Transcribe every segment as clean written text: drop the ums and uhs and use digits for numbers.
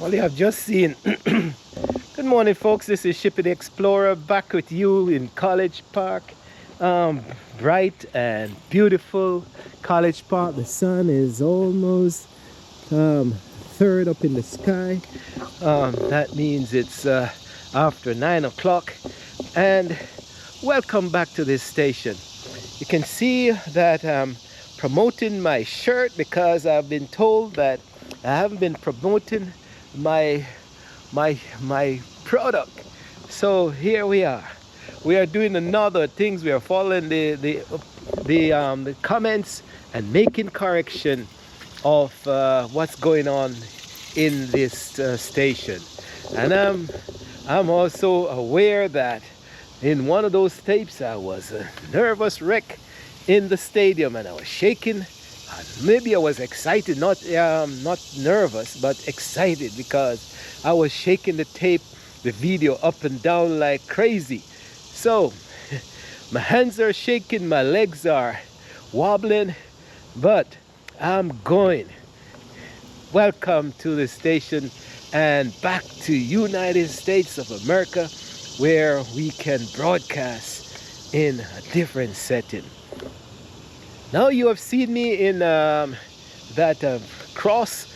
Well, you have just seen. Good morning, folks. This is Shippy the Explorer back with you in College Park. Bright and beautiful College Park. The sun is almost third up in the sky. That means it's after 9 o'clock. And welcome back to this station. You can see that I'm promoting my shirt because I've been told that I haven't been promoting my product. So here we are doing another things. We are following the comments and making correction of what's going on in this station. And I'm also aware that in one of those tapes I was a nervous wreck in the stadium, and I was shaking. Maybe I was excited, not nervous, but excited, because I was shaking the tape, the video up and down like crazy. So my hands are shaking, my legs are wobbling, but I'm going. Welcome to the station and back to United States of America, where we can broadcast in a different setting. Now you have seen me in that cross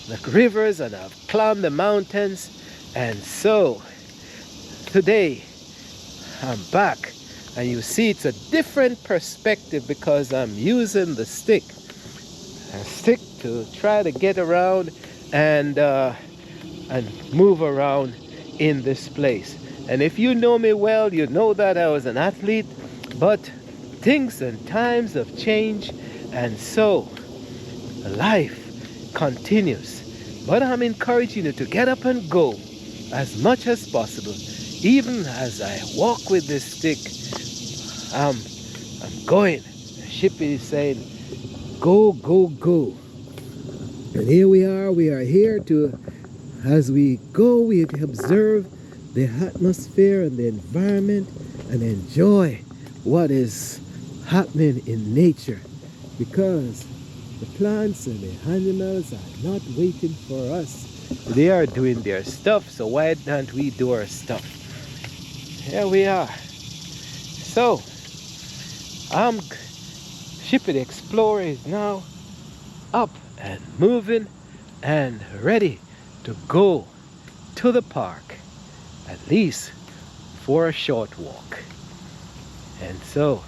the rivers, and I've climbed the mountains, and so today I'm back, and you see it's a different perspective because I'm using the stick to try to get around and move around in this place. And if you know me well, you know that I was an athlete, but things and times have changed, and so life continues. But I'm encouraging you to get up and go as much as possible. Even as I walk with this stick, I'm going. The ship is saying, go, go, go. And here we are here to, as we go, we observe the atmosphere and the environment and enjoy what is happening in nature, because the plants and the animals are not waiting for us. They are doing their stuff, so why don't we do our stuff? Here we are. So Shippy the Explorer is now up and moving and ready to go to the park, at least for a short walk. And so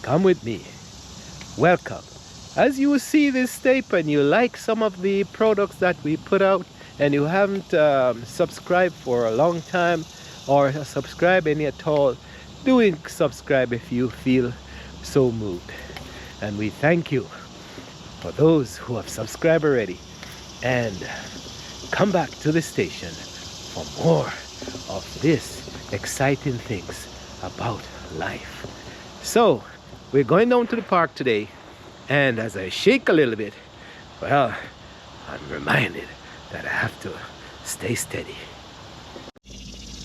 come with me. Welcome. As you see this tape and you like some of the products that we put out, and you haven't subscribed for a long time or subscribe any at all, do subscribe if you feel so moved. And we thank you for those who have subscribed already. And come back to the station for more of this exciting things about life. So we're going down to the park today, and as I shake a little bit, well, I'm reminded that I have to stay steady.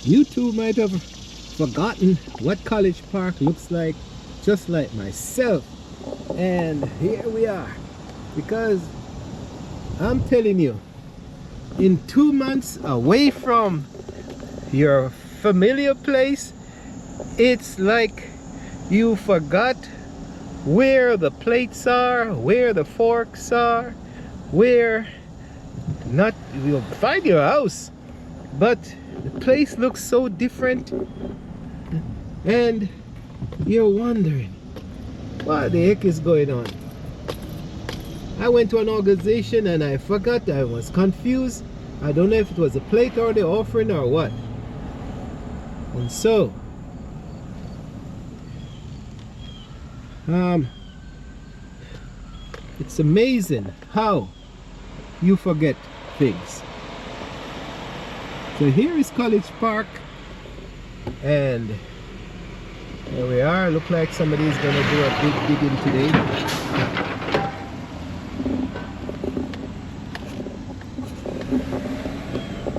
You too might have forgotten what College Park looks like, just like myself. And here we are, because I'm telling you, in 2 months away from your familiar place, it's like you forgot where the plates are, where the forks are, where not you'll find your house, but the place looks so different, and you're wondering what the heck is going on. I went to an organization and I forgot. I was confused. I don't know if it was a plate or the offering or what. And so it's amazing how you forget things. So here is College Park, and here we are. Look like somebody's gonna do a big digging today.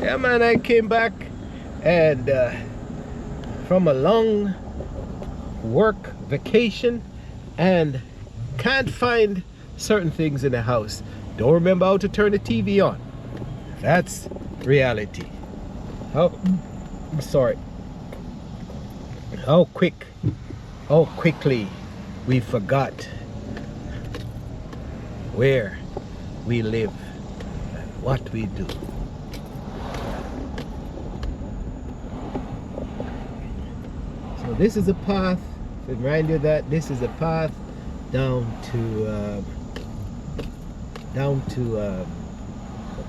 Yeah man, I came back and from a long work vacation, and can't find certain things in the house. Don't remember how to turn the TV on. That's reality. How, sorry, how quickly we forgot where we live and what we do. So this is a path, to remind you that this is a path down to the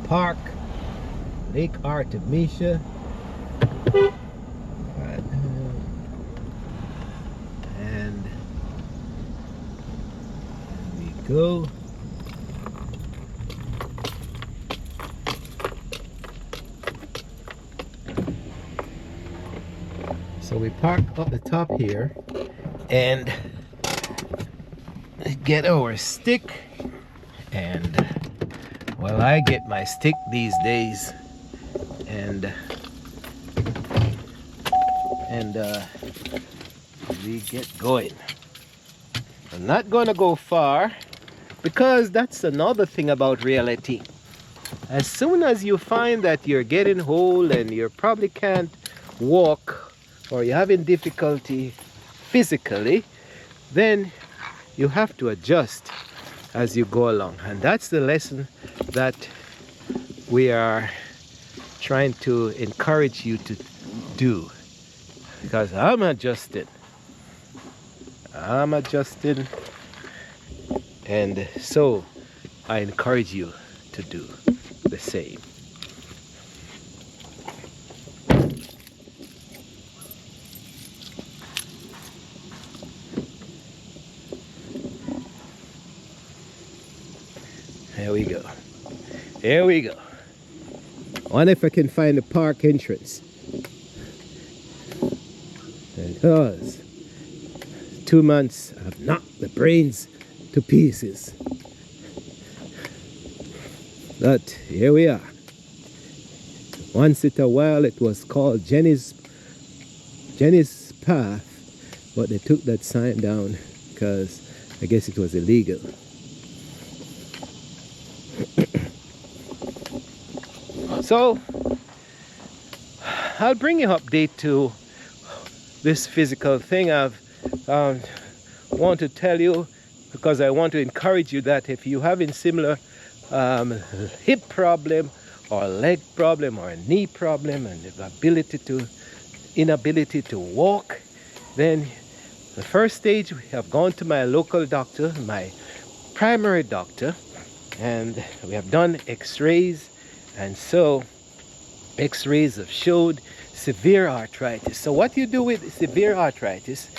park, Lake Artemisia. And we go. So we park up the top here and get our stick, and well, I get my stick these days, and we get going. I'm not gonna go far, because that's another thing about reality. As soon as you find that you're getting old and you probably can't walk, or you're having difficulty physically, then you have to adjust as you go along. And that's the lesson that we are trying to encourage you to do. Because I'm adjusting, and so I encourage you to do the same. There we go. There we go. I wonder if I can find the park entrance. Because 2 months I've knocked the brains to pieces. But here we are. Once in a while it was called Jenny's Path, but they took that sign down because I guess it was illegal. So I'll bring you update to this physical thing. I've want to tell you, because I want to encourage you, that if you're having similar hip problem or leg problem or a knee problem and the inability to walk, then the first stage, we have gone to my local doctor, my primary doctor, and we have done x-rays. And so x-rays have showed severe arthritis. So what you do with severe arthritis,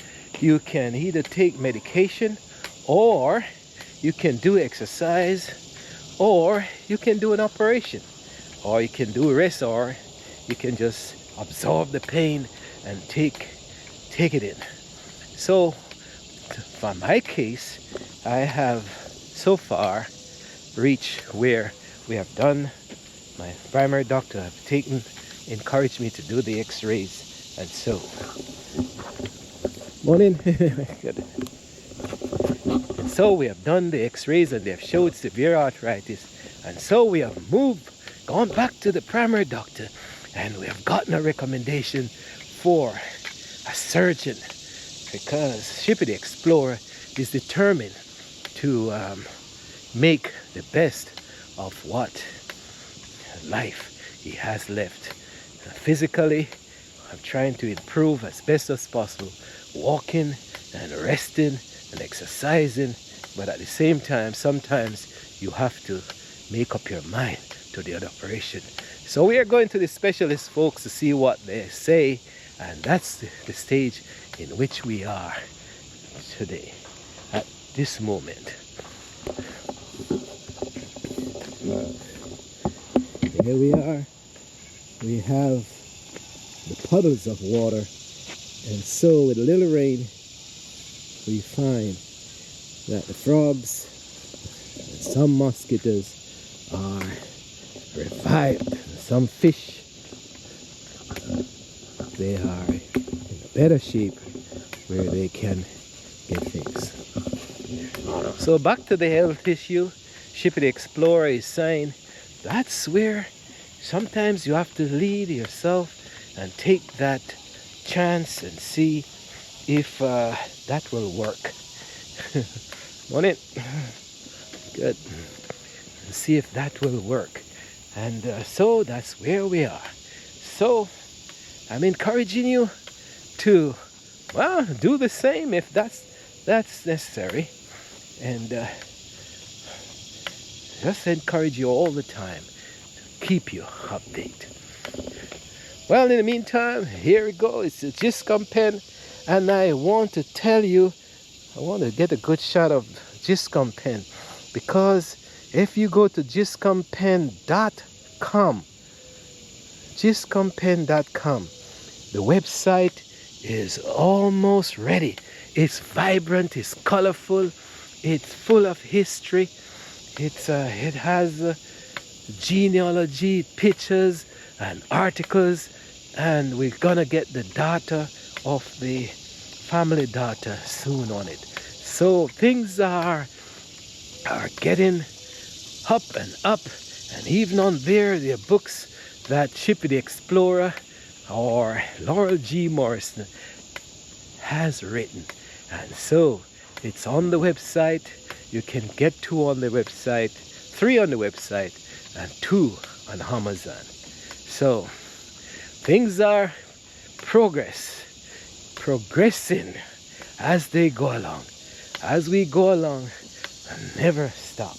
you can either take medication, or you can do exercise, or you can do an operation, or you can do rest, or you can just absorb the pain and take it in. So for my case, I have so far reached where we have done, my primary doctor have encouraged me to do the x-rays, and so morning. Good. And so we have done the x-rays and they have showed severe arthritis, and so we have gone back to the primary doctor, and we have gotten a recommendation for a surgeon, because Shippy Explorer is determined to make the best of what life he has left. Physically, I'm trying to improve as best as possible, walking and resting and exercising, but at the same time, sometimes you have to make up your mind to the operation. So we are going to the specialist folks to see what they say, and that's the stage in which we are today, at this moment. Here we are. We have the puddles of water, and so with a little rain, we find that the frogs and some mosquitoes are revived. Some fish, they are in better shape where they can get things. So back to the health issue, Shippy Explorer is saying that's where Sometimes you have to lead yourself and take that chance and see if that will work. Want it? Good. See if that will work. And so that's where we are. So I'm encouraging you to, well, do the same if that's necessary. And just encourage you all the time to keep you updated. Well, in the meantime, here we go. It's a Giscombe pen, and I want to tell you, I want to get a good shot of Giscombe pen, because if you go to giscombepen.com, giscombepen.com, the website is almost ready. It's vibrant, it's colorful, it's full of history. It has genealogy, pictures, and articles, and we're gonna get the data of the family data soon on it. So things are getting up and up, and even on there are books that Chippy the Explorer or Laurel G. Morrison has written, and so it's on the website. You can get 2 on the website, 3 on the website, and 2 on Amazon. So things are progressing as they go along. As we go along, and never stop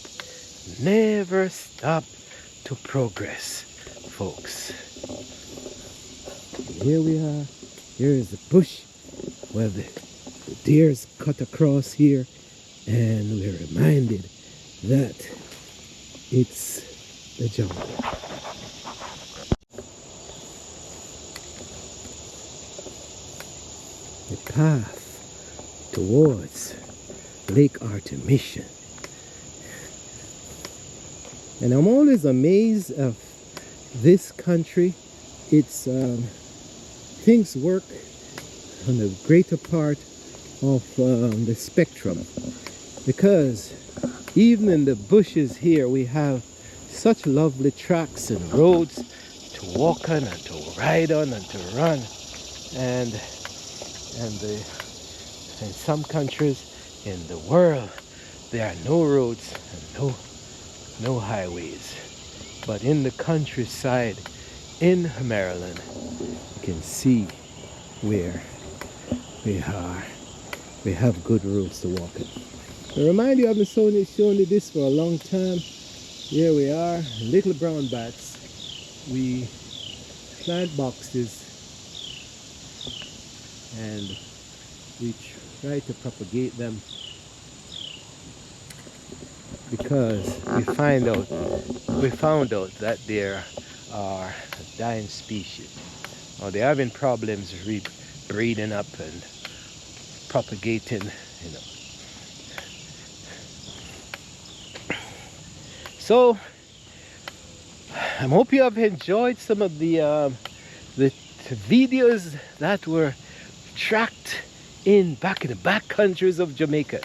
to progress, folks. Here we are. Here is the bush where the deers cut across here, and we're reminded that it's the jungle. The path towards Lake Artemission. And I'm always amazed of this country. It's things work on the greater part of the spectrum, because even in the bushes here we have such lovely tracks and roads to walk on and to ride on and to run, and in some countries in the world there are no roads and no highways, but in the countryside in Maryland you can see where we have good roads to walk in. I remind you, I've been showing you this for a long time. Here we are, little brown bats. We plant boxes and we try to propagate them, because we found out that there are a dying species, or they're having problems breeding up and propagating, you know. So I hope you have enjoyed some of the videos that were tracked back in the back countries of Jamaica.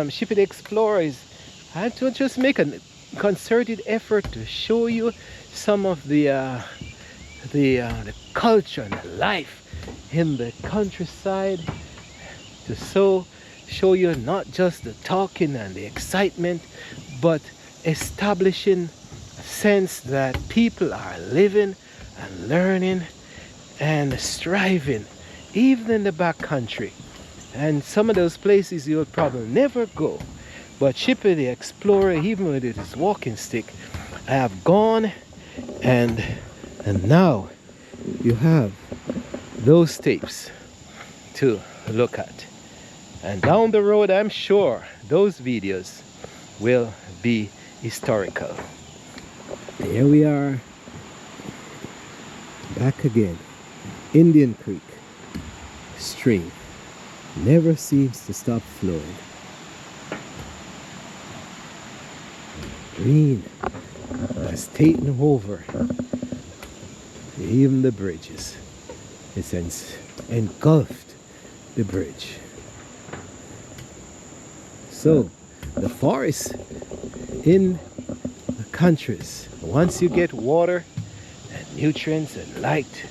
Chippy the Explorer had to just make a concerted effort to show you some of the culture and the life in the countryside, to show you not just the talking and the excitement, but establishing a sense that people are living and learning and striving, even in the back country. And some of those places you'll probably never go, but Chippy the Explorer, even with his walking stick, I have gone, and now you have those tapes to look at. And down the road, I'm sure those videos will be historical. Here we are, back again. Indian Creek stream never seems to stop flowing. Green has taken over even the bridges. It's engulfed the bridge. So the forest in the countries, once you get water, nutrients and light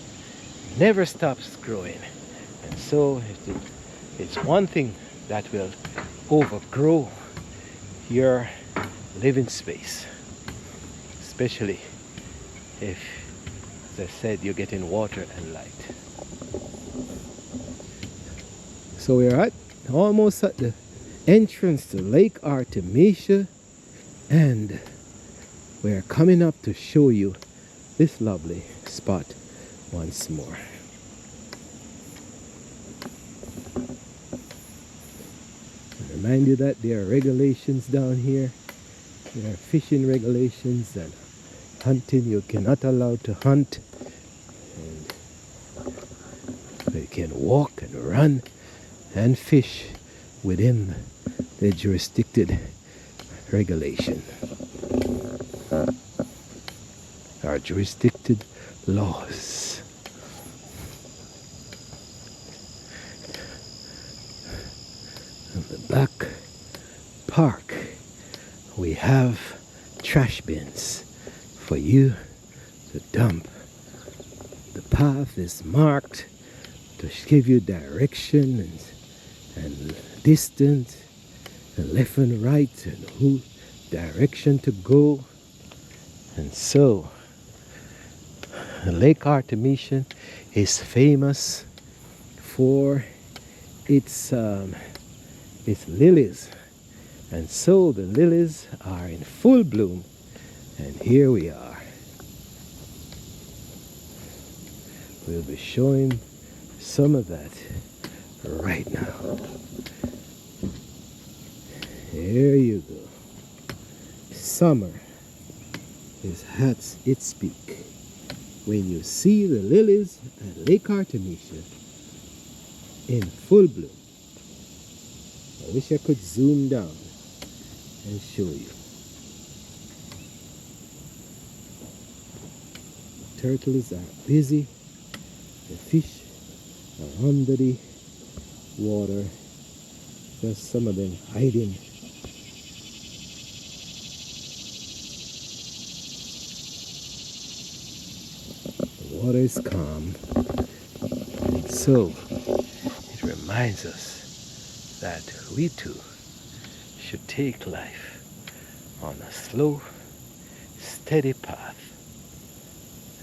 never stops growing. And so it's one thing that will overgrow your living space, especially if, as I said, you're getting water and light. So we're almost at the entrance to Lake Artemisia, and we're coming up to show you this lovely spot once more. I remind you that there are regulations down here. There are fishing regulations and hunting. You cannot allow to hunt, and you can walk and run and fish within the jurisdicted regulation or jurisdicted laws. In the back park we have trash bins for you to dump. The path is marked to give you direction and distance and left and right and who direction to go. And so Lake Artemisia is famous for its lilies, and so the lilies are in full bloom, and here we are. We'll be showing some of that right now. There you go. Summer is at its peak when you see the lilies at Lake Artemisia in full bloom. I wish I could zoom down and show you. The turtles are busy. The fish are under the water. Just some of them hiding. The water is calm. And so it reminds us that we too should take life on a slow, steady path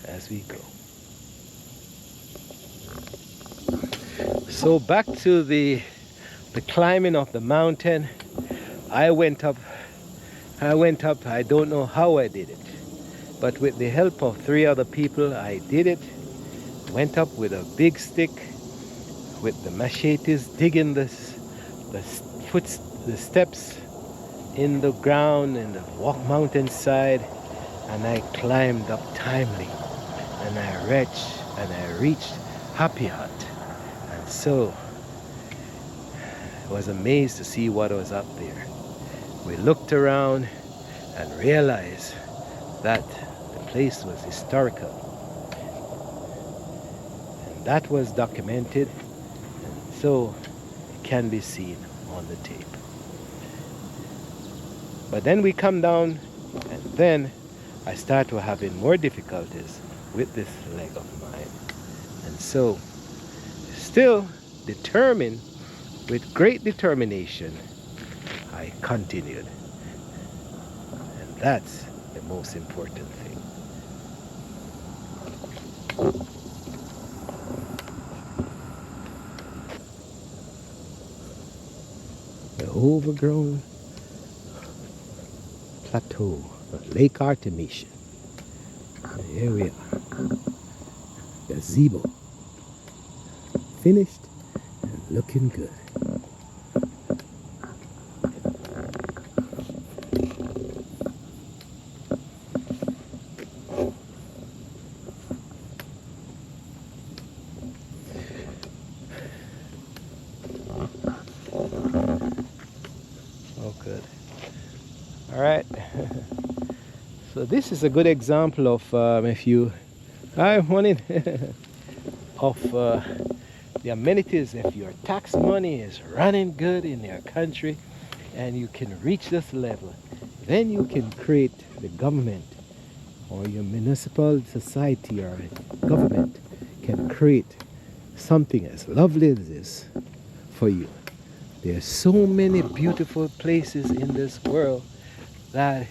as we go. So back to the climbing of the mountain. I went up, I don't know how I did it, but with the help of 3 other people, I did it. Went up with a big stick, with the machetes, digging the steps in the ground in the mountainside, and I climbed up timely, and I reached Happy Hut. And so I was amazed to see what was up there. We looked around and realized that the place was historical, and that was documented, and so it can be seen on the tape. But then we come down, and then I start to having more difficulties with this leg of mine, and so still determined, with great determination, I continued, and that's the most important thing. The overgrown plateau of Lake Artemisia. And here we are. Gazebo. Finished and looking good. Oh, good. All right. So this is a good example of if you wanted of the amenities. If your tax money is running good in your country and you can reach this level, then you can create the government or your municipal society or government can create something as lovely as this for you. There are so many beautiful places in this world that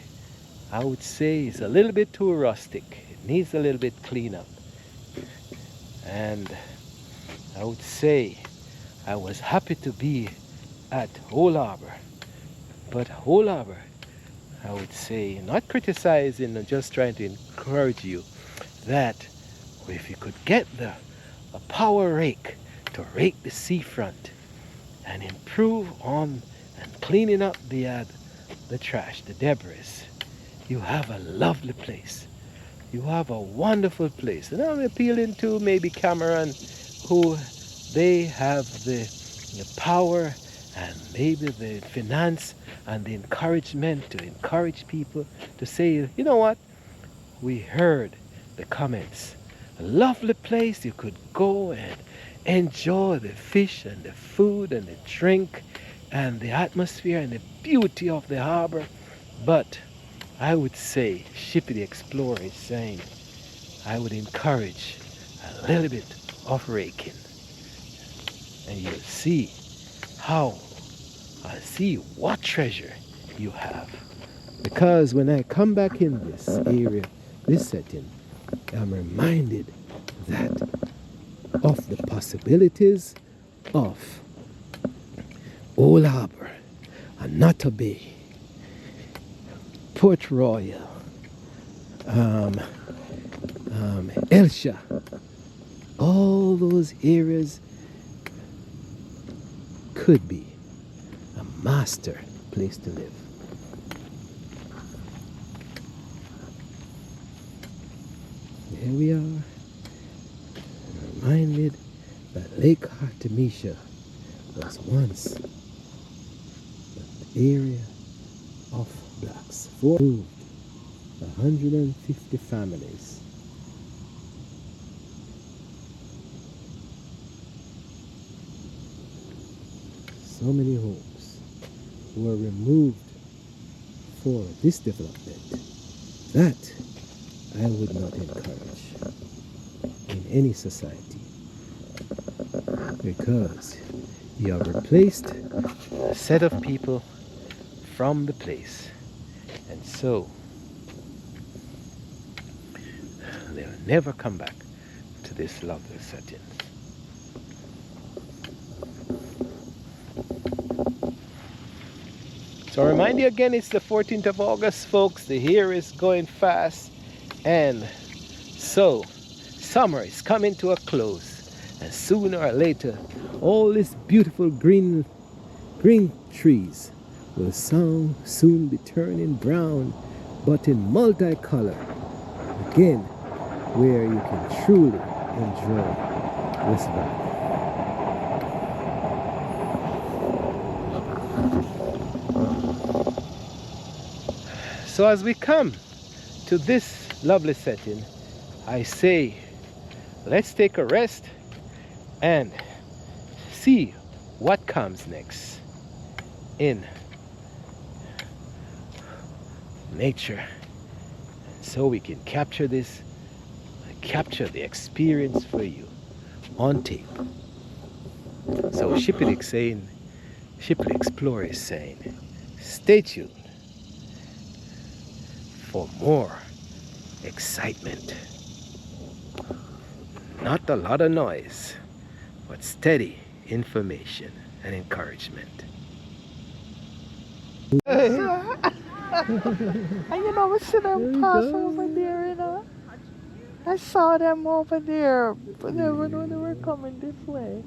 I would say is a little bit too rustic. It needs a little bit cleanup. And I would say I was happy to be at Old Harbor. But Old Harbor, I would say, not criticizing and just trying to encourage you that if you could get a power rake to rake the seafront and improve on and cleaning up the trash, the debris, you have a lovely place. You have a wonderful place. And I'm appealing to maybe Cameron, who they have the power and maybe the finance and the encouragement to encourage people to say, you know what, we heard the comments. A lovely place you could go and enjoy the fish and the food and the drink and the atmosphere and the beauty of the harbor. But I would say, Shippy the Explorer is saying, I would encourage a little bit of raking. And you'll see see what treasure you have. Because when I come back in this area, this setting, I'm reminded that of the possibilities of Old Harbor, Annotto Bay, Port Royal, Elsha, all those areas could be a master place to live. Here we are, reminded that Lake Artemisia was once the area of blacks. Moved 150 families. So many homes were removed for this development. That I would not encourage in any society, because you have replaced a set of people from the place, and so they'll never come back to this lovely setting. So I remind you again, it's the 14th of August, folks. The year is going fast, and so summer is coming to a close, and sooner or later all these beautiful green trees will soon be turning brown, but in multicolor, again, where you can truly enjoy this valley. So as we come to this lovely setting, I say, let's take a rest and see what comes next in nature, so we can capture this, capture the experience for you on tape. So Shippy the Explorer is saying, stay tuned for more excitement. Not a lot of noise, but steady information and encouragement. And you know, we see them pass over there, you know. I saw them over there, but never know they were coming this way.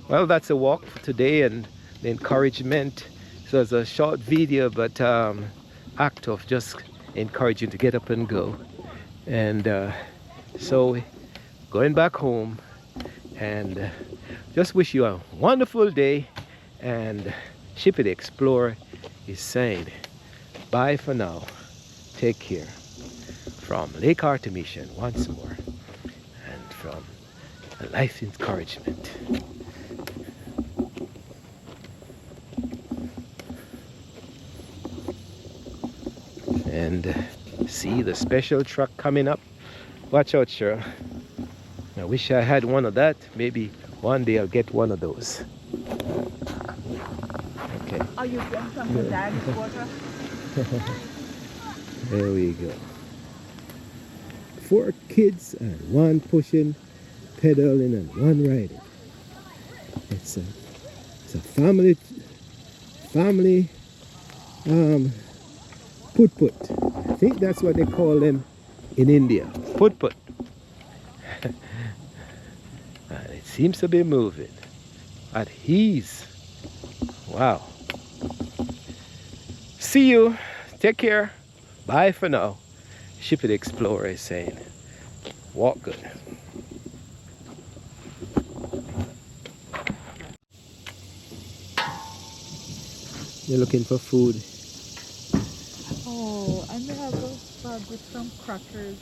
Well, that's a walk for today and the encouragement. So it's a short video, but act of just encouraging to get up and go. And so going back home, and just wish you a wonderful day. And Shippy the Explorer is saying bye for now. Take care. From Lake Artemisia once more, and from Life Encouragement. And see the special truck coming up. Watch out, Cheryl. I wish I had one of that. Maybe one day I'll get one of those. Okay. Are you getting some for Daddy's water? There we go. 4 kids and 1 pushing, pedaling, and 1 riding. It's a family put. I think that's what they call them in India. Put. And it seems to be moving at ease. Wow. See you. Take care. Bye for now. Shippy the Explorer is saying, walk good. You're looking for food. Oh, I may have those with some crackers.